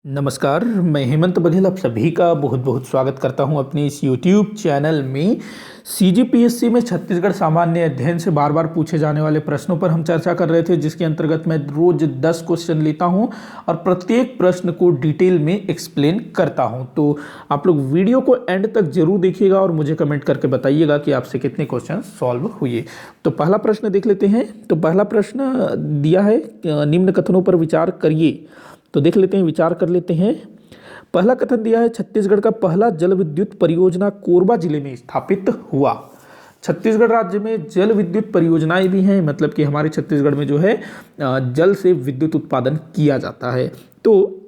नमस्कार, मैं हेमंत बघेल आप सभी का बहुत बहुत स्वागत करता हूं अपने इस YouTube चैनल में। CGPSC में छत्तीसगढ़ सामान्य अध्ययन से बार बार पूछे जाने वाले प्रश्नों पर हम चर्चा कर रहे थे, जिसके अंतर्गत मैं रोज 10 क्वेश्चन लेता हूं और प्रत्येक प्रश्न को डिटेल में एक्सप्लेन करता हूं। तो आप लोग वीडियो को एंड तक जरूर देखिएगा और मुझे कमेंट करके बताइएगा कि आपसे कितने क्वेश्चन सॉल्व हुए। तो पहला प्रश्न देख लेते हैं। तो पहला प्रश्न दिया है, निम्न कथनों पर विचार करिए। तो देख लेते हैं, विचार कर लेते हैं। पहला कथन दिया है, छत्तीसगढ़ का पहला जल विद्युत परियोजना कोरबा जिले में स्थापित हुआ। छत्तीसगढ़ राज्य में जल विद्युत परियोजनाएं भी हैं, मतलब कि हमारे छत्तीसगढ़ में जो है जल से विद्युत उत्पादन किया जाता है। तो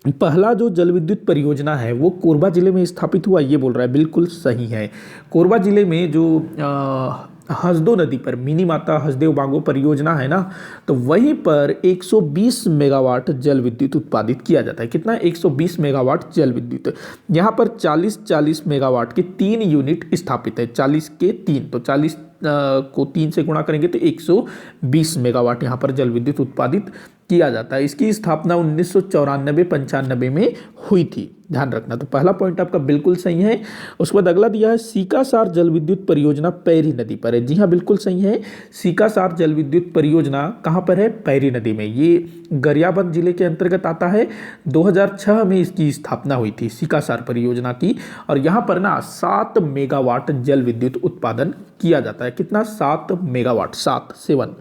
पहला जो जल विद्युत परियोजना है वो कोरबा जिले में स्थापित हुआ, ये बोल रहा है, बिल्कुल सही है। कोरबा जिले में जो हसदो नदी पर मिनी माता हसदेव बांगो परियोजना है ना, तो वहीं पर 120 मेगावाट जल विद्युत उत्पादित किया जाता है। कितना? 120 मेगावाट जल विद्युत। यहाँ पर 40 मेगावाट के 3 यूनिट स्थापित है। 40 के 3, तो 40 को 3 से गुणा करेंगे तो 120 मेगावाट यहाँ पर जल विद्युत उत्पादित किया जाता है। इसकी स्थापना 1994-95 में हुई थी, ध्यान रखना। तो पहला पॉइंट आपका बिल्कुल सही है। उसके बाद अगला दिया है, सीकासार जल विद्युत परियोजना पैरी नदी पर है। जी हाँ, बिल्कुल सही है। सीकासार जल विद्युत परियोजना कहाँ पर है? पैरी नदी में। ये गरियाबंद जिले के अंतर्गत आता है। 2006 में इसकी स्थापना हुई थी, सीकासार परियोजना की। और यहाँ पर ना 7 मेगावाट जल विद्युत उत्पादन किया जाता है। कितना? 7 मेगावाट, 7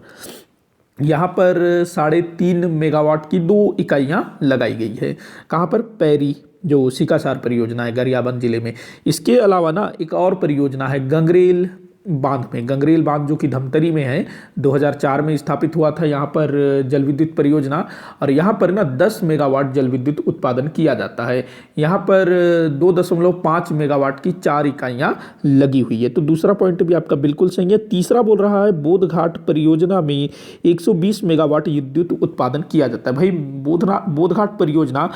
यहाँ पर 3.5 मेगावाट की 2 इकाइयाँ लगाई गई है। कहाँ पर? पैरी, जो सीकासार परियोजना है गरियाबंद जिले में। इसके अलावा ना एक और परियोजना है गंगरेल बांध में। गंगरेल बांध जो कि धमतरी में है, 2004 में स्थापित हुआ था यहाँ पर जल विद्युत परियोजना। और यहाँ पर ना 10 मेगावाट जल विद्युत उत्पादन किया जाता है। यहाँ पर 2.5 मेगावाट की 4 इकाइयाँ लगी हुई है। तो दूसरा पॉइंट भी आपका बिल्कुल सही है। तीसरा बोल रहा है, बोधघाट परियोजना में 120 मेगावाट विद्युत उत्पादन किया जाता है। भाई बोधघाट परियोजना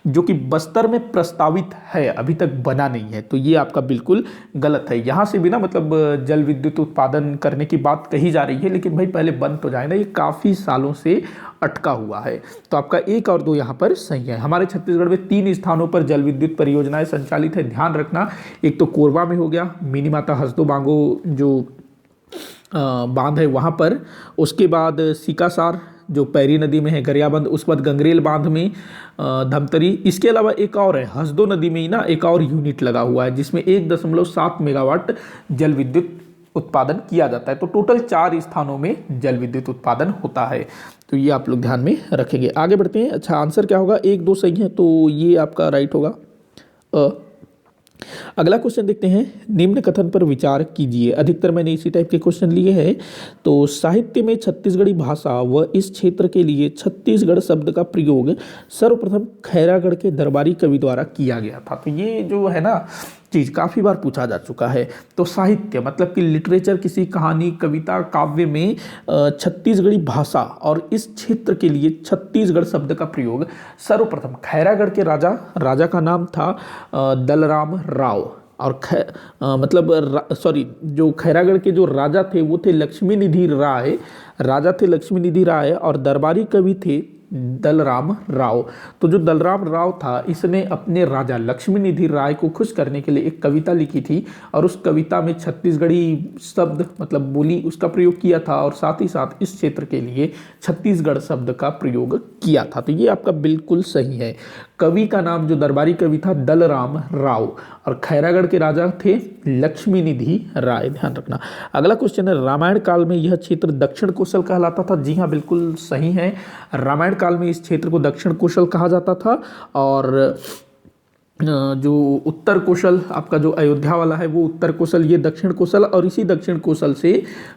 जो कि बस्तर में प्रस्तावित है, अभी तक बना नहीं है, तो ये आपका बिल्कुल गलत है। यहाँ से भी ना मतलब जल विद्युत उत्पादन करने की बात कही जा रही है, लेकिन भाई पहले बंद तो जाए ना, ये काफ़ी सालों से अटका हुआ है। तो आपका 1 और 2 यहाँ पर सही है। हमारे छत्तीसगढ़ में 3 स्थानों पर जल विद्युत परियोजनाएं संचालित है, ध्यान रखना। एक तो कोरबा में हो गया, मिनी माता हसदो बांगो जो बांध है वहाँ पर। उसके बाद सीकासार जो पैरी नदी में है गरियाबंद। उसके बाद गंगरेल बांध में धमतरी। इसके अलावा एक और है, हसदो नदी में ही ना एक और यूनिट लगा हुआ है, जिसमें 1.7 मेगावाट जल विद्युत उत्पादन किया जाता है। तो टोटल 4 स्थानों में जल विद्युत उत्पादन होता है। तो ये आप लोग ध्यान में रखेंगे। आगे बढ़ते हैं। अच्छा, आंसर क्या होगा? 1, 2 सही है, तो ये आपका राइट होगा। अगला क्वेश्चन देखते हैं, निम्न कथन पर विचार कीजिए। अधिकतर मैंने इसी टाइप के क्वेश्चन लिए हैं। तो साहित्य में छत्तीसगढ़ी भाषा व इस क्षेत्र के लिए छत्तीसगढ़ शब्द का प्रयोग सर्वप्रथम खैरागढ़ के दरबारी कवि द्वारा किया गया था। तो ये जो है ना चीज़ काफ़ी बार पूछा जा चुका है। तो साहित्य मतलब कि लिटरेचर, किसी कहानी, कविता, काव्य में छत्तीसगढ़ी भाषा और इस क्षेत्र के लिए छत्तीसगढ़ शब्द का प्रयोग सर्वप्रथम खैरागढ़ के राजा का नाम था दलराम राव। और जो खैरागढ़ के जो राजा थे वो थे लक्ष्मीनिधि राय। राजा थे लक्ष्मीनिधि राय और दरबारी कवि थे दलराम राव। तो जो दलराम राव था, इसने अपने राजा लक्ष्मीनिधि राय को खुश करने के लिए एक कविता लिखी थी और उस कविता में छत्तीसगढ़ी शब्द मतलब बोली उसका प्रयोग किया था और साथ ही साथ इस क्षेत्र के लिए छत्तीसगढ़ शब्द का प्रयोग किया था। तो ये आपका बिल्कुल सही है। कवि का नाम जो दरबारी कवि था दलराम राव और खैरागढ़ के राजा थे लक्ष्मीनिधि राय, ध्यान रखना। अगला क्वेश्चन है, रामायण काल में यह क्षेत्र दक्षिण कोसल कहलाता था। जी हाँ, बिल्कुल सही है। रामायण काल में इस क्षेत्र को दक्षिण कोसल कहा जाता था। और जो उत्तर कोसल आपका जो अयोध्या वाला है वो उत्तर कोसल, ये दक्षिण कोसल। और इसी दक्षिण कोसल से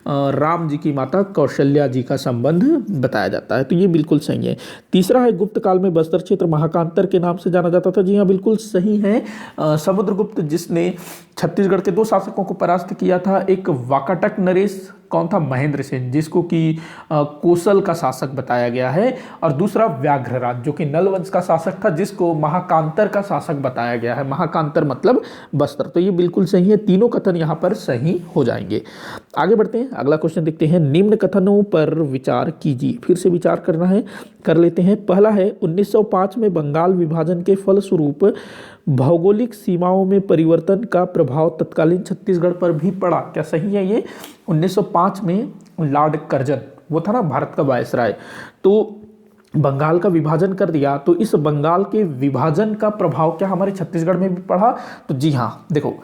राम जी की माता कौशल्या जी का संबंध बताया जाता है। तो ये बिल्कुल सही है। तीसरा है, गुप्त काल में बस्तर क्षेत्र महाकांतर के नाम से जाना जाता था। जी हाँ, बिल्कुल सही है। समुद्रगुप्त जिसने छत्तीसगढ़ के 2 शासकों को परास्त किया था, एक वाकाटक नरेश, कौन था? महेंद्र सेन, जिसको कि कोसल का शासक बताया गया है। और दूसरा व्याघ्रराज जो कि नल वंश का शासक था, जिसको महाकांतर का शासक बताया गया है। महाकांतर मतलब बस्तर। तो ये बिल्कुल सही है, तीनों कथन यहाँ पर सही हो जाएंगे। आगे बढ़ते हैं, अगला क्वेश्चन देखते हैं। निम्न कथनों पर विचार कीजिए। फिर से विचार करना है, कर लेते हैं। पहला है 1905 में बंगाल विभाजन के फलस्वरूप भौगोलिक सीमाओं में परिवर्तन का प्रभाव तत्कालीन छत्तीसगढ़ पर भी पड़ा। क्या सही है ये? 1905 में लॉर्ड कर्जन, वो था ना भारत का वायसराय, तो बंगाल का विभाजन कर दिया। तो इस बंगाल के विभाजन का प्रभाव क्या हमारे छत्तीसगढ़ में भी पड़ा? तो जी हाँ, देखो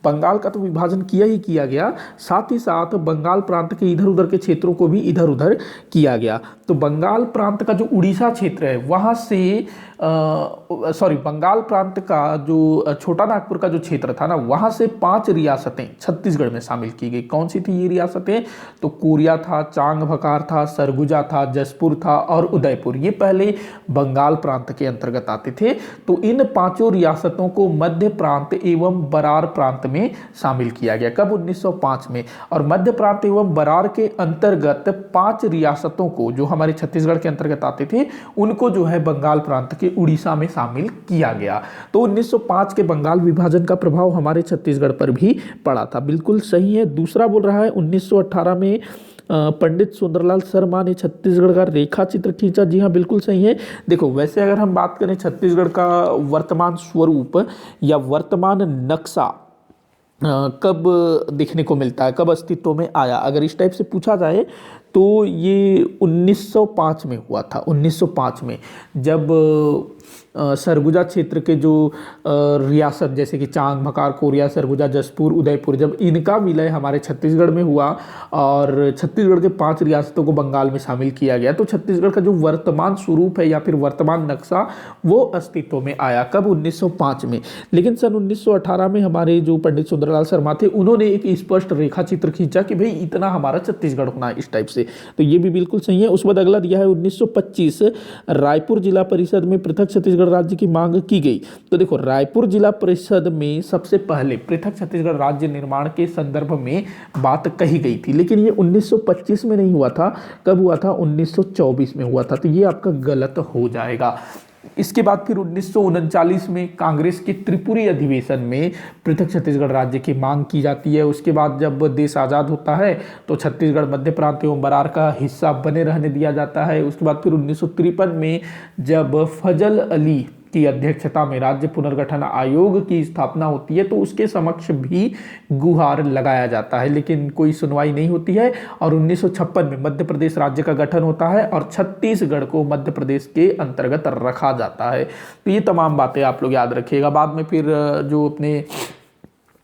बंगाल का तो विभाजन किया ही किया गया, साथ ही साथ बंगाल प्रांत के इधर उधर के क्षेत्रों को भी इधर उधर किया गया। तो बंगाल प्रांत का जो उड़ीसा क्षेत्र है वहाँ से बंगाल प्रांत का जो छोटा नागपुर का जो क्षेत्र था ना, वहाँ से 5 रियासतें छत्तीसगढ़ में शामिल की गई। कौन सी थी ये रियासतें? तो कोरिया था, चांग भकार था, सरगुजा था, जसपुर था और उदयपुर। ये पहले बंगाल प्रांत के अंतर्गत आते थे। तो इन 5 रियासतों को मध्य प्रांत एवं बरार प्रांत में शामिल किया गया। कब? 1905 में। और मध्य प्रांत एवं बरार के अंतर्गत 5 रियासतों को, जो हमारे छत्तीसगढ़ के अंतर्गत आते थे, उनको जो है बंगाल प्रांत के उड़ीसा में शामिल किया गया। तो 1905 के बंगाल विभाजन का प्रभाव हमारे छत्तीसगढ़ पर भी पड़ा था। बिल्कुल सही है। दूसरा बोल रहा है 1918 में पंडित सुंदरलाल शर्मा ने छत्तीसगढ़ का रेखा चित्र खींचा। जी हाँ, बिल्कुल सही है। देखो वैसे अगर हम बात करें छत्तीसगढ़ का वर्तमान स्वरूप या वर्तमान नक्शा कब देखने को मिलता है, कब अस्तित्व में आया, अगर इस टाइप से पूछा जाए तो ये 1905 में हुआ था। 1905 में जब सरगुजा क्षेत्र के जो रियासत जैसे कि चांग भकार, कोरिया, सरगुजा, जसपुर, उदयपुर, जब इनका विलय हमारे छत्तीसगढ़ में हुआ और छत्तीसगढ़ के 5 रियासतों को बंगाल में शामिल किया गया, तो छत्तीसगढ़ का जो वर्तमान स्वरूप है या फिर वर्तमान नक्शा वो अस्तित्व में आया। कब? 1905 में। लेकिन सन 1918 में हमारे जो पंडित सुंदरलाल शर्मा थे, उन्होंने एक स्पष्ट रेखा चित्र खींचा कि भाई इतना हमारा छत्तीसगढ़ होना है, इस टाइप से। तो ये भी बिल्कुल सही है। उसके बाद अगला दिया है 1925 रायपुर जिला परिषद में पृथक छत्तीसगढ़ राज्य की मांग की गई। तो देखो रायपुर जिला परिषद में सबसे पहले पृथक छत्तीसगढ़ राज्य निर्माण के संदर्भ में बात कही गई थी, लेकिन ये 1925 में नहीं हुआ था। कब हुआ था? 1924 में हुआ था। तो ये आपका गलत हो जाएगा। इसके बाद फिर 1939 में कांग्रेस के त्रिपुरी अधिवेशन में पृथक छत्तीसगढ़ राज्य की मांग की जाती है। उसके बाद जब देश आज़ाद होता है तो छत्तीसगढ़ मध्य प्रांत एवं बरार का हिस्सा बने रहने दिया जाता है। उसके बाद फिर 1953 में जब फजल अली की अध्यक्षता में राज्य पुनर्गठन आयोग की स्थापना होती है तो उसके समक्ष भी गुहार लगाया जाता है, लेकिन कोई सुनवाई नहीं होती है। और 1956 में मध्य प्रदेश राज्य का गठन होता है और छत्तीसगढ़ को मध्य प्रदेश के अंतर्गत रखा जाता है। तो ये तमाम बातें आप लोग याद रखिएगा। बाद में फिर जो अपने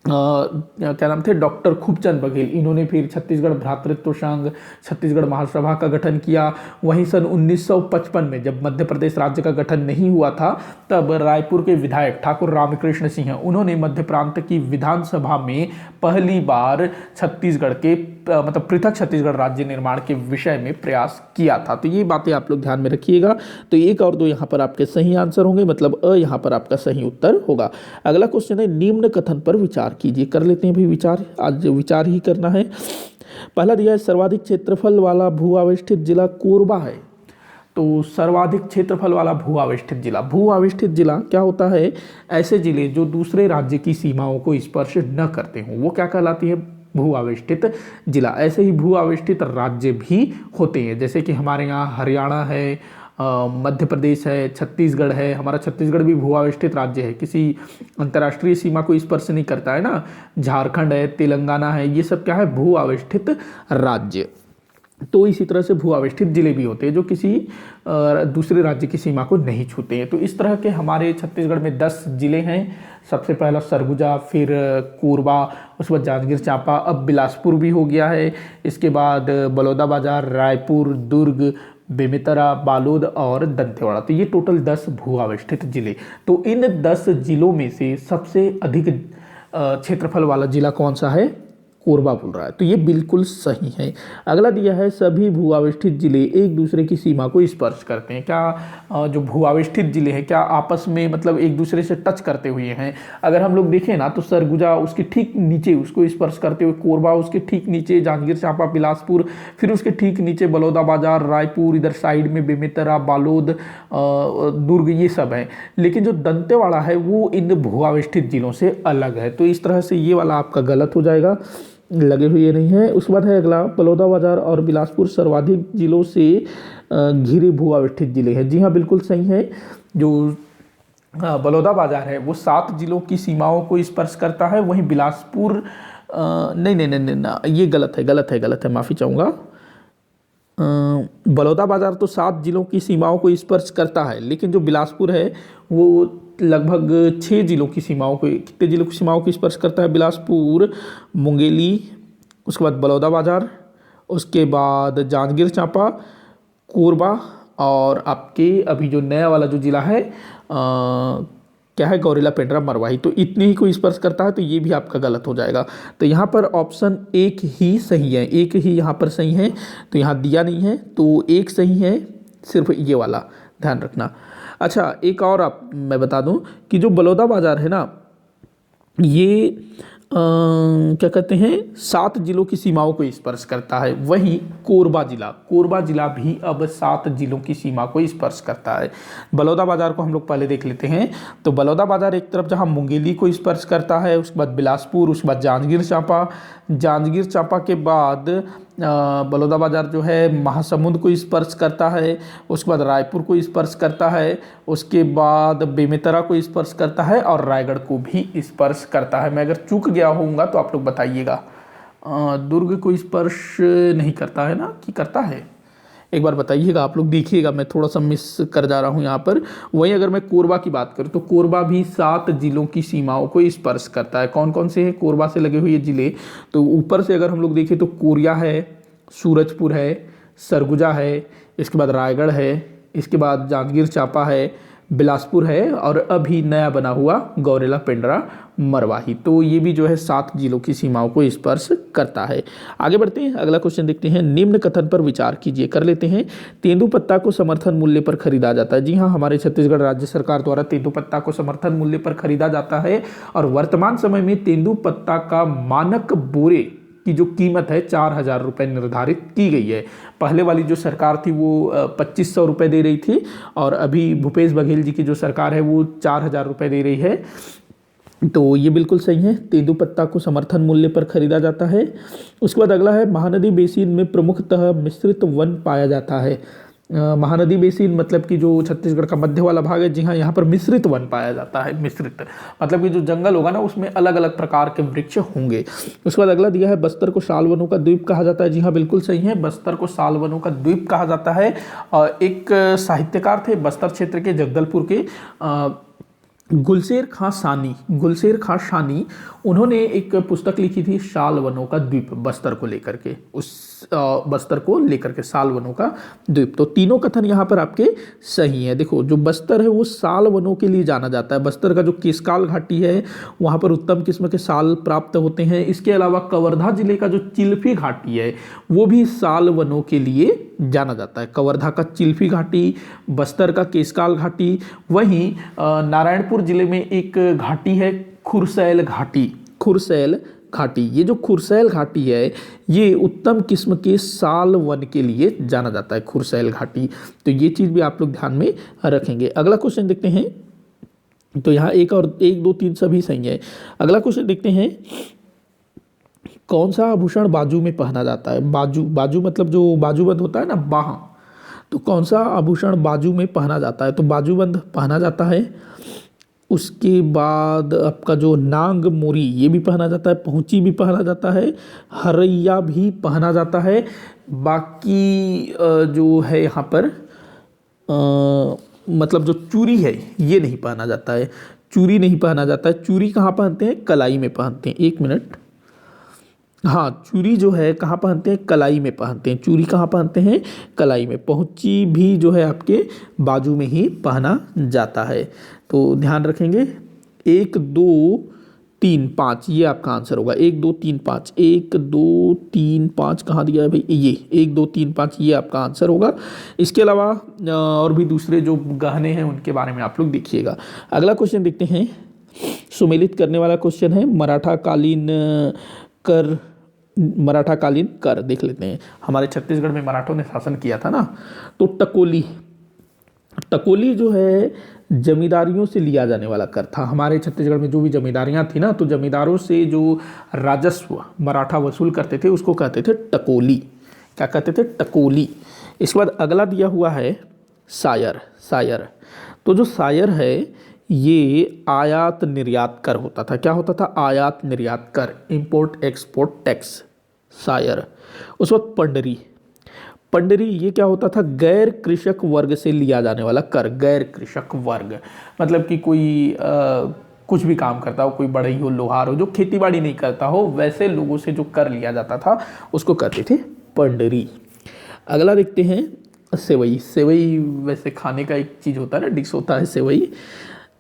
क्या नाम थे, डॉक्टर खूबचंद बघेल, इन्होंने फिर छत्तीसगढ़ भ्रातृत्व संघ, छत्तीसगढ़ महासभा का गठन किया। वहीं सन 1955 में जब मध्य प्रदेश राज्य का गठन नहीं हुआ था, तब रायपुर के विधायक ठाकुर रामकृष्ण सिंह, उन्होंने मध्य प्रांत की विधानसभा में पहली बार छत्तीसगढ़ के मतलब पृथक छत्तीसगढ़ राज्य निर्माण के विषय में प्रयास किया था। तो ये बातें आप लोग ध्यान में रखिएगा। तो 1 और 2 यहाँ पर आपके सही आंसर होंगे, मतलब अ यहाँ पर आपका सही उत्तर होगा। अगला क्वेश्चन है निम्न कथन पर विचार कीजिए। कर लेते हैं भाई विचार, आज विचार ही करना है। पहला दिया है सर्वाधिक क्षेत्रफल वाला भू आविष्ठित जिला कोरबा है। तो सर्वाधिक क्षेत्रफल वाला भू आविष्ठित जिला, भू आविष्ठित जिला क्या होता है? ऐसे जिले जो दूसरे राज्य की सीमाओं को स्पर्श न करते हों, वो क्या कहलाती है? भू आविष्ठित जिला। ऐसे ही भू आविष्ठित राज्य भी होते हैं, जैसे कि हमारे यहाँ हरियाणा है, मध्य प्रदेश है, छत्तीसगढ़ है। हमारा छत्तीसगढ़ भी भू आविष्ठित राज्य है, किसी अंतर्राष्ट्रीय सीमा को स्पर्श नहीं करता है ना। झारखंड है, तेलंगाना है, ये सब क्या है? भू आविष्ठित राज्य। तो इसी तरह से भू आविष्ठित जिले भी होते हैं जो किसी दूसरे राज्य की सीमा को नहीं छूते हैं। तो इस तरह के हमारे छत्तीसगढ़ में 10 जिले हैं। सबसे पहला सरगुजा, फिर कोरबा, उसके बाद जांजगीर चांपा, अब बिलासपुर भी हो गया है। इसके बाद बलौदाबाजार, रायपुर, दुर्ग, बेमेतरा, बालोद और दंतेवाड़ा। तो ये टोटल 10 भू आविष्ठित जिले। तो इन 10 जिलों में से सबसे अधिक क्षेत्रफल वाला जिला कौन सा है? कोरबा बोल रहा है, तो ये बिल्कुल सही है। अगला दिया है सभी भूआविष्ठित जिले एक दूसरे की सीमा को स्पर्श करते हैं। क्या जो भूआविष्ठित जिले हैं क्या आपस में मतलब एक दूसरे से टच करते हुए हैं? अगर हम लोग देखें ना तो सरगुजा उसके ठीक नीचे उसको स्पर्श करते हुए, कोरबा उसके ठीक नीचे, जांजगीर चांपा, बिलासपुर, फिर उसके ठीक नीचे बलौदाबाजार, रायपुर, इधर साइड में बेमेतरा, बालोद, दुर्ग, ये सब है। लेकिन जो दंतेवाड़ा है वो इन भूआविष्ठित जिलों से अलग है। तो इस तरह से ये वाला आपका गलत हो जाएगा, लगे हुए नहीं है। उसके बाद है अगला, बलौदाबाजार और बिलासपुर सर्वाधिक जिलों से घिरे भूआविष्ठित जिले हैं। जी हाँ, बिल्कुल सही है। जो बलौदाबाजार है वो 7 जिलों की सीमाओं को स्पर्श करता है, वहीं बिलासपुर नहीं नहीं नहीं नहीं, ये गलत है, माफ़ी चाहूँगा। बलौदाबाजार तो 7 जिलों की सीमाओं को स्पर्श करता है, लेकिन जो बिलासपुर है वो लगभग 6 जिलों की सीमाओं को, कितने जिलों की सीमाओं को स्पर्श करता है? बिलासपुर, मुंगेली, उसके बाद बलौदाबाजार, उसके बाद जांजगीर चांपा, कोरबा, और आपके अभी जो नया वाला जो जिला है क्या है, गौरेला, पेंड्रा, मरवाही। तो इतने ही को स्पर्श करता है, तो ये भी आपका गलत हो जाएगा। तो यहाँ पर ऑप्शन एक ही सही है, एक ही यहाँ पर सही है, तो यहाँ दिया नहीं है, तो एक सही है, सिर्फ ये वाला ध्यान रखना। अच्छा, एक और मैं बता दूं कि जो बलौदाबाजार है ना, ये क्या कहते हैं, 7 जिलों की सीमाओं को स्पर्श करता है। वहीं कोरबा जिला भी अब 7 जिलों की सीमा को स्पर्श करता है। बलौदाबाजार को हम लोग पहले देख लेते हैं। तो बलौदाबाजार एक तरफ जहां मुंगेली को स्पर्श करता है, उसके बाद बिलासपुर, उसके बाद जांजगीर चांपा के बाद बलौदाबाजार जो है महासमुंद को स्पर्श करता है, उसके बाद रायपुर को स्पर्श करता है, उसके बाद बेमेतरा को स्पर्श करता है और रायगढ़ को भी स्पर्श करता है। मैं अगर चूक गया होऊंगा तो आप लोग बताइएगा। दुर्ग को स्पर्श नहीं करता है ना, कि करता है? एक बार बताइएगा, आप लोग देखिएगा, मैं थोड़ा सा मिस कर जा रहा हूँ यहाँ पर। वहीं अगर मैं कोरबा की बात करूँ तो कोरबा भी 7 जिलों की सीमाओं को स्पर्श करता है। कौन कौन से हैं कोरबा से लगे हुए जिले? तो ऊपर से अगर हम लोग देखें तो कोरिया है, सूरजपुर है, सरगुजा है, इसके बाद रायगढ़ है, इसके बाद जांजगीर चांपा है, बिलासपुर है, और अभी नया बना हुआ गौरेला, पेंड्रा, मरवाही। तो ये भी जो है 7 जिलों की सीमाओं को स्पर्श करता है। आगे बढ़ते हैं, अगला क्वेश्चन देखते हैं। निम्न कथन पर विचार कीजिए। कर लेते हैं। तेंदुपत्ता को समर्थन मूल्य पर खरीदा जाता है। जी हाँ, हमारे छत्तीसगढ़ राज्य सरकार द्वारा तेंदुपत्ता को समर्थन मूल्य पर खरीदा जाता है, और वर्तमान समय में तेंदुपत्ता का मानक बोरे की जो कीमत है 4,000 रुपये निर्धारित की गई है। पहले वाली जो सरकार थी वो 2,500 रुपये दे रही थी, और अभी भूपेश बघेल जी की जो सरकार है वो 4,000 रुपये दे रही है। तो ये बिल्कुल सही है, तेंदुपत्ता को समर्थन मूल्य पर खरीदा जाता है। उसके बाद अगला है, महानदी बेसिन में प्रमुखतः मिश्रित वन पाया जाता है। महानदी बेसिन मतलब कि जो छत्तीसगढ़ का मध्य वाला भाग है, जी हाँ, यहाँ पर मिश्रित वन पाया जाता है। मिश्रित मतलब कि जो जंगल होगा ना उसमें अलग अलग प्रकार के वृक्ष होंगे। उसके बाद अगला दिया है, बस्तर को साल वनों का द्वीप कहा जाता है। जी हाँ, बिल्कुल सही है, बस्तर को साल वनों का द्वीप कहा जाता है। एक साहित्यकार थे बस्तर क्षेत्र के, जगदलपुर के, गुलशेर खां सानी, उन्होंने एक पुस्तक लिखी थी साल वनों का द्वीप, बस्तर को लेकर के, बस्तर को लेकर के साल वनों का द्वीप। तो तीनों कथन यहाँ पर आपके सही है। देखो, जो बस्तर है वो साल वनों के लिए जाना जाता है। बस्तर का जो केशकाल घाटी है वहाँ पर उत्तम किस्म के साल प्राप्त होते हैं। इसके अलावा कवर्धा जिले का जो चिल्फी घाटी है वो भी साल वनों के लिए जाना जाता है। कवर्धा का चिल्फी घाटी, बस्तर का केशकाल घाटी, वहीं नारायणपुर जिले में एक घाटी है खुरसैल घाटी। ये जो खुरसैल घाटी है ये उत्तम किस्म के साल वन के लिए जाना जाता है, खुरसैल घाटी। तो ये चीज़ भी आप लोग ध्यान में रखेंगे। अगला क्वेश्चन देखते हैं। तो यहाँ 1 और 1 2 3 सभी सही है। अगला क्वेश्चन देखते हैं, कौन सा आभूषण बाजू में पहना जाता है? बाजू मतलब जो बाजूबंद होता है ना, बाह। तो कौन सा आभूषण बाजू में पहना जाता है? तो बाजूबंद पहना जाता है। उसके बाद आपका जो नांग मोरी ये भी पहना जाता है, पहुंची भी पहना जाता है, हरैया भी पहना जाता है। बाकी जो है यहाँ पर मतलब जो चूड़ी है ये नहीं पहना जाता है। चूड़ी कहाँ पहनते हैं? कलाई में पहनते हैं। 1 मिनट, हाँ, चूड़ी जो है कहाँ पहनते हैं? कलाई में पहनते हैं। चूड़ी कहाँ पहनते हैं? कलाई में। पहुंची भी जो है आपके बाजू में ही पहना जाता है। तो ध्यान रखेंगे। 1 2 3, 5 ये आपका आंसर होगा। 1 2 3 5, 1 2 3 5 कहाँ दिया है भाई, ये 1 2 3 5 ये आपका आंसर होगा। इसके अलावा और भी दूसरे जो गहने हैं उनके बारे में आप लोग देखिएगा। अगला क्वेश्चन देखते हैं, सुमेलित करने वाला क्वेश्चन है। मराठा कालीन कर देख लेते हैं। हमारे छत्तीसगढ़ में मराठों ने शासन किया था ना, तो टकोली जो है जमींदारियों से लिया जाने वाला कर था। हमारे छत्तीसगढ़ में जो भी जमींदारियां थी ना, तो जमींदारों से जो राजस्व मराठा वसूल करते थे उसको कहते थे टकोली। क्या कहते थे, टकोली। इसके बाद अगला दिया हुआ है सायर। तो जो सायर है ये आयात निर्यात कर होता था। क्या होता था, आयात निर्यात कर, इंपोर्ट एक्सपोर्ट टैक्स, सायर। उस वक्त पंडरी ये क्या होता था, गैर कृषक वर्ग से लिया जाने वाला कर। गैर कृषक वर्ग मतलब कि कोई कुछ भी काम करता हो, कोई बढ़ई हो, लोहार हो, जो खेती बाड़ी नहीं करता हो, वैसे लोगों से जो कर लिया जाता था उसको कहते थे पंडरी। अगला देखते हैं सेवई वैसे खाने का एक चीज़ होता है ना, डिश होता है सेवई।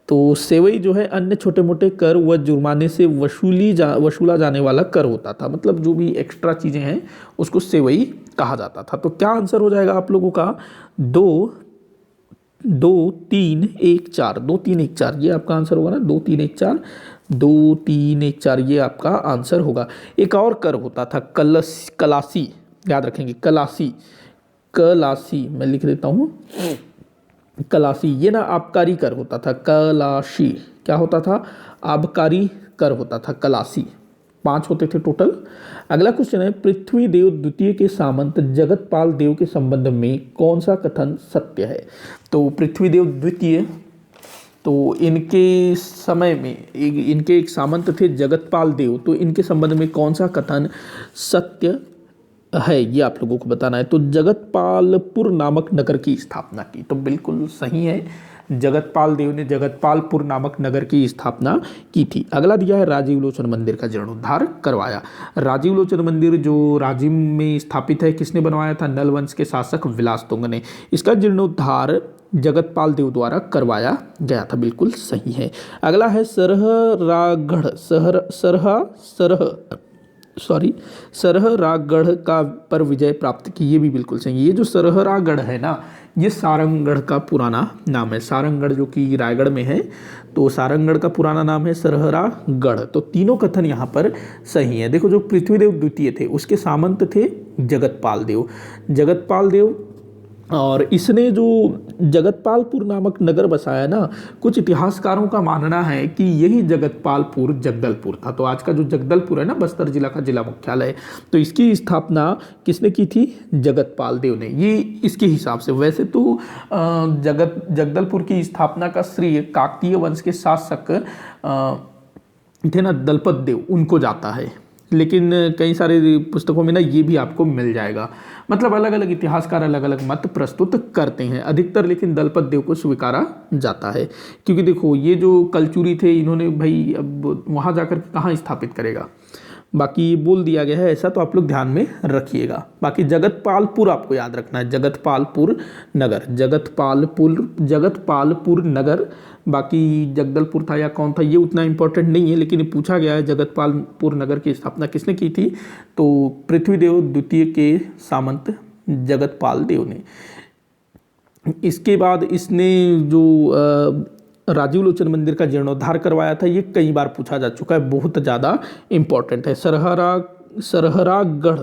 तो सेवई जो है अन्य छोटे मोटे कर व जुर्माने से वसूला जाने वाला कर होता था। मतलब जो भी एक्स्ट्रा चीज़ें हैं उसको सेवई कहा जाता था। तो क्या आंसर हो जाएगा आप लोगों का, 2 3 1 4, 2 3 1 4 ये आपका आंसर होगा ना, 2 3 1 4, 2 3 1 4 ये आपका आंसर होगा। एक और कर होता था कलासी, याद रखेंगे, कलासी मैं लिख देता हूँ, कलासी। ये ना आबकारी कर होता था, कलाशी। क्या होता था, आबकारी कर होता था, कलासी। 5 होते थे टोटल। अगला क्वेश्चन है, पृथ्वी देव द्वितीय के सामंत जगतपाल देव के संबंध में कौन सा कथन सत्य है। तो पृथ्वी देव द्वितीय, तो इनके समय में इनके एक सामंत थे जगतपाल देव, तो इनके संबंध में कौन सा कथन सत्य है ये आप लोगों को बताना है। तो जगतपालपुर नामक नगर की स्थापना की, तो बिल्कुल सही है, जगतपाल देव ने जगतपालपुर नामक नगर की स्थापना की थी। अगला दिया है, राजीव लोचन मंदिर का जीर्णोद्धार करवाया। राजीव लोचन मंदिर जो राजिम में स्थापित है, किसने बनवाया था, नल वंश के शासक विलासतुंग ने। इसका जीर्णोद्धार जगतपाल देव द्वारा करवाया गया था, बिल्कुल सही है। अगला है सरहरागढ़ का पर विजय प्राप्त की, ये भी बिल्कुल सही है। ये जो सरहरागढ़ है ना, ये सारंगगढ़ का पुराना नाम है। सारंगगढ़ जो कि रायगढ़ में है, तो सारंगगढ़ का पुराना नाम है सरहरागढ़। तो तीनों कथन यहाँ पर सही है। देखो, जो पृथ्वीदेव द्वितीय थे उसके सामंत थे जगतपाल देव, और इसने जो जगतपालपुर नामक नगर बसाया ना, कुछ इतिहासकारों का मानना है कि यही जगतपालपुर जगदलपुर था। तो आज का जो जगदलपुर है ना, बस्तर जिला का जिला मुख्यालय, तो इसकी स्थापना किसने की थी, जगतपाल देव ने। ये इसके हिसाब से, वैसे तो जगदलपुर की स्थापना का श्रेय काकतीय वंश के शासक थे ना, दलपत देव, उनको जाता है। लेकिन कई सारे पुस्तकों में ना ये भी आपको मिल जाएगा। मतलब अलग अलग इतिहासकार अलग अलग मत प्रस्तुत करते हैं, अधिकतर लेकिन दलपत देव को स्वीकारा जाता है। क्योंकि देखो, ये जो कलचुरी थे, इन्होंने भाई अब वहाँ जाकर कहाँ स्थापित करेगा, बाकी बाकी दिया गया है ऐसा, तो आप लोग ध्यान में रखिएगा। बाकी जगतपालपुर आपको याद रखना है, जगतपालपुर नगर। बाकी जगदलपुर था या कौन था ये उतना इंपॉर्टेंट नहीं है, लेकिन पूछा गया है जगतपालपुर नगर की स्थापना किसने की थी, तो पृथ्वीदेव द्वितीय के सामंत जगतपाल देव ने। इसके बाद इसने जो राजीव लोचन मंदिर का जीर्णोद्धार करवाया था, ये कई बार पूछा जा चुका है, बहुत ज़्यादा इंपॉर्टेंट है। सरहरागढ़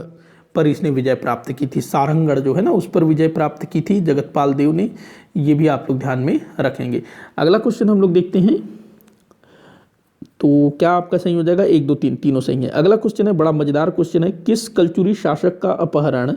पर इसने विजय प्राप्त की थी, सारंगगढ़ जो है ना उस पर विजय प्राप्त की थी जगतपाल देव ने। ये भी आप लोग ध्यान में रखेंगे। अगला क्वेश्चन हम लोग देखते हैं, तो क्या आपका सही हो जाएगा, 1 2 3 तीनों सही है। अगला क्वेश्चन है, बड़ा मजेदार क्वेश्चन है, किस कलचुरी शासक का अपहरण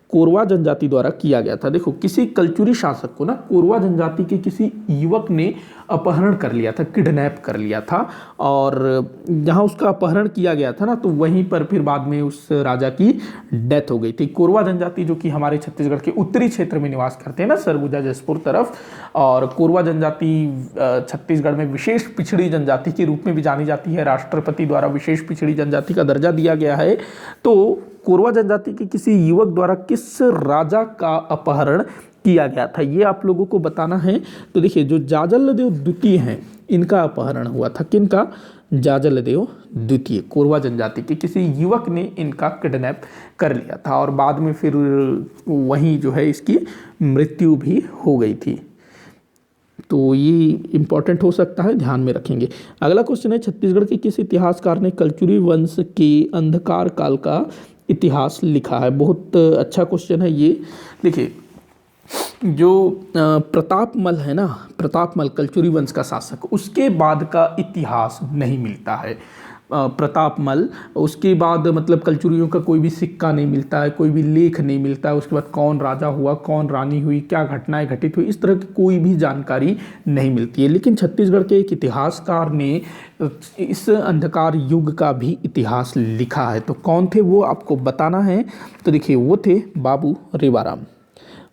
कोरवा जनजाति द्वारा किया गया था। देखो, किसी कलचुरी शासक को ना कोरवा जनजाति के किसी युवक ने अपहरण कर लिया था, किडनैप कर लिया था, और जहाँ उसका अपहरण किया गया था ना, तो वहीं पर फिर बाद में उस राजा की डेथ हो गई थी। कोरवा जनजाति जो कि हमारे छत्तीसगढ़ के उत्तरी क्षेत्र में निवास करते हैं ना, सरगुजा जसपुर तरफ, और कोरवा जनजाति छत्तीसगढ़ में विशेष पिछड़ी जनजाति के रूप में भी जानी जाती है। राष्ट्रपति द्वारा विशेष पिछड़ी जनजाति का दर्जा दिया गया है। तो कोरवा जनजाति के किसी युवक द्वारा किस राजा का अपहरण किया गया था, ये आप लोगों को बताना है। तो देखिए जो जाजलदेव द्वितीय हैं इनका अपहरण हुआ था। किनका? जाजलदेव द्वितीय, कोरवा जनजाति के किसी युवक ने इनका किडनैप कर लिया था और बाद में फिर वहीं जो है इसकी मृत्यु भी हो गई थी। तो ये इम्पॉर्टेंट हो सकता है, ध्यान में रखेंगे। अगला क्वेश्चन है, छत्तीसगढ़ के किस इतिहासकार ने कलचुरी वंश के अंधकार काल का इतिहास लिखा है? बहुत अच्छा क्वेश्चन है ये। देखिए जो प्रतापमल है ना, प्रतापमल कलचुरी वंश का शासक, उसके बाद का इतिहास नहीं मिलता है। प्रतापमल उसके बाद मतलब कलचुरियों का कोई भी सिक्का नहीं मिलता है, कोई भी लेख नहीं मिलता है। उसके बाद कौन राजा हुआ, कौन रानी हुई, क्या घटनाएं घटित हुई, इस तरह की कोई भी जानकारी नहीं मिलती है। लेकिन छत्तीसगढ़ के एक इतिहासकार ने इस अंधकार युग का भी इतिहास लिखा है। तो कौन थे वो आपको बताना है। तो देखिए वो थे बाबू रेवाराम।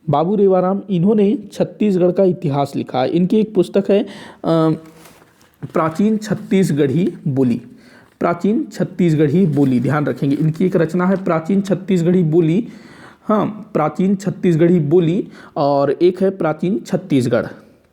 बाबू रेवाराम इन्होंने छत्तीसगढ़ का इतिहास लिखा है। इनकी एक पुस्तक है प्राचीन छत्तीसगढ़ी बोली। प्राचीन छत्तीसगढ़ी बोली, ध्यान रखेंगे। इनकी एक रचना है प्राचीन छत्तीसगढ़ी बोली, हाँ प्राचीन छत्तीसगढ़ी बोली, और एक है प्राचीन छत्तीसगढ़।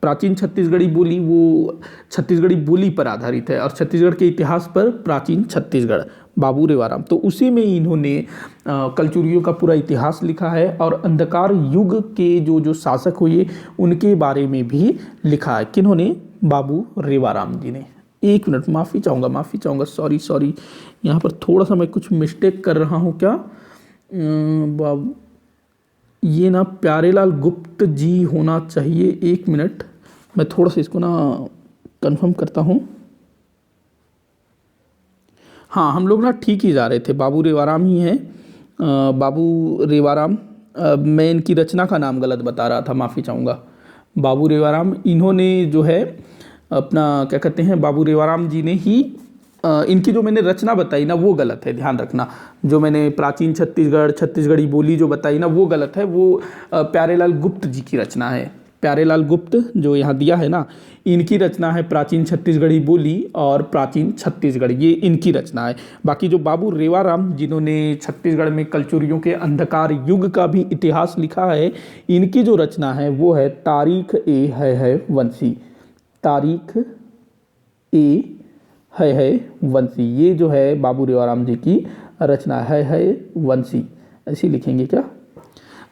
प्राचीन छत्तीसगढ़ी बोली वो छत्तीसगढ़ी बोली पर आधारित है और छत्तीसगढ़ के इतिहास पर प्राचीन छत्तीसगढ़, बाबू रेवाराम। तो उसी में इन्होंने कलचुरियों का पूरा इतिहास लिखा है और अंधकार युग के जो शासक हुए उनके बारे में भी लिखा है। किन्होंने? बाबू रेवाराम जी ने। एक मिनट, माफ़ी चाहूँगा, सॉरी, यहाँ पर थोड़ा सा मैं कुछ मिस्टेक कर रहा हूँ क्या? बाबू ये ना प्यारेलाल गुप्त जी होना चाहिए। एक मिनट, मैं थोड़ा सा इसको ना कंफर्म करता हूँ। हाँ, हम लोग ना ठीक ही जा रहे थे, बाबू रेवाराम ही हैं। बाबू रेवाराम, मैं इनकी रचना का नाम गलत बता रहा था, माफ़ी चाहूँगा। बाबू रेवाराम इन्होंने जो है अपना क्या कहते हैं, बाबू रेवाराम जी ने ही इनकी जो मैंने रचना बताई ना वो गलत है, ध्यान रखना। जो मैंने प्राचीन छत्तीसगढ़ी बोली जो बताई ना वो गलत है, वो प्यारेलाल गुप्त जी की रचना है। प्यारेलाल गुप्त जो यहाँ दिया है ना, इनकी रचना है प्राचीन छत्तीसगढ़ी बोली और प्राचीन छत्तीसगढ़, ये इनकी रचना है। बाकी जो बाबू रेवाराम जिन्होंने छत्तीसगढ़ में कलचुरियों के अंधकार युग का भी इतिहास लिखा है, इनकी जो रचना है वो है तारीख ए है वंशी। तारीख ए है वंशी, ये जो है बाबू रेवाराम जी की रचना है वंशी, ऐसी लिखेंगे क्या?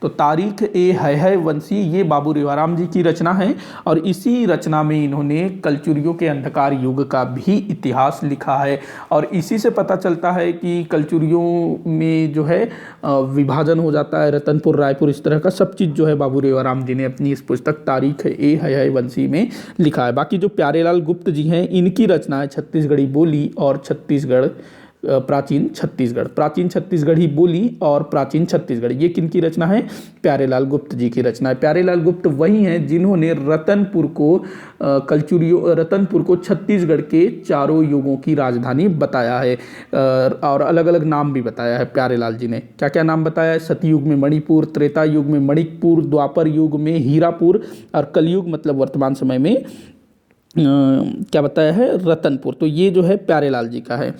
तो तारीख ए है वंशी, ये बाबू रेवाराम जी की रचना है और इसी रचना में इन्होंने कलचुरियों के अंधकार युग का भी इतिहास लिखा है। और इसी से पता चलता है कि कलचुरियों में जो है विभाजन हो जाता है, रतनपुर, रायपुर, इस तरह का सब चीज़ जो है बाबू रेवाराम जी ने अपनी इस पुस्तक तारीख ए है वंशी में लिखा है। बाकी जो प्यारेलाल गुप्त जी हैं इनकी रचना है छत्तीसगढ़ी बोली और प्राचीन छत्तीसगढ़ी बोली और प्राचीन छत्तीसगढ़, ये किनकी रचना है? प्यारेलाल गुप्त जी की रचना है। प्यारेलाल गुप्त वही हैं जिन्होंने रतनपुर को छत्तीसगढ़ के चारों युगों की राजधानी बताया है और अलग अलग नाम भी बताया है। प्यारेलाल जी ने क्या क्या नाम बताया है? सतयुग में मणिपुर, त्रेता युग में मणिकपुर, द्वापर युग में हीरापुर और कलयुग मतलब वर्तमान समय में क्या बताया है? रतनपुर। तो ये जो है प्यारेलाल जी का है।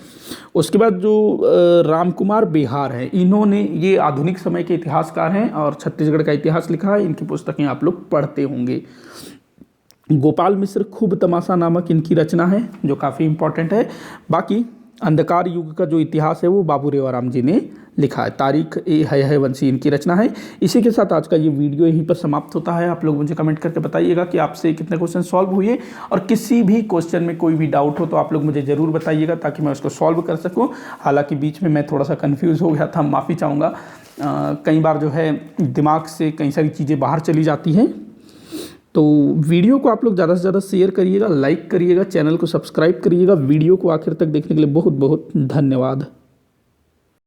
उसके बाद जो रामकुमार बेहार हैं, इन्होंने, ये आधुनिक समय के इतिहासकार हैं और छत्तीसगढ़ का इतिहास लिखा है। इनकी पुस्तकें आप लोग पढ़ते होंगे। गोपाल मिश्र खूब तमाशा नामक इनकी रचना है जो काफ़ी इंपॉर्टेंट है। बाकी अंधकार युग का जो इतिहास है वो बाबू रेवाराम जी ने लिखा है। तारीख ए है वंशी इनकी रचना है। इसी के साथ आज का ये वीडियो यहीं पर समाप्त होता है। आप लोग मुझे कमेंट करके बताइएगा कि आपसे कितने क्वेश्चन सॉल्व हुए और किसी भी क्वेश्चन में कोई भी डाउट हो तो आप लोग मुझे ज़रूर बताइएगा ताकि मैं उसको सॉल्व कर सकूँ। हालांकि बीच में मैं थोड़ा सा कन्फ्यूज़ हो गया था, माफ़ी चाहूँगा। कई बार जो है दिमाग से कई सारी चीज़ें बाहर चली जाती हैं। तो वीडियो को आप लोग ज़्यादा से ज़्यादा शेयर करिएगा, लाइक करिएगा, चैनल को सब्सक्राइब करिएगा। वीडियो को आखिर तक देखने के लिए बहुत बहुत धन्यवाद।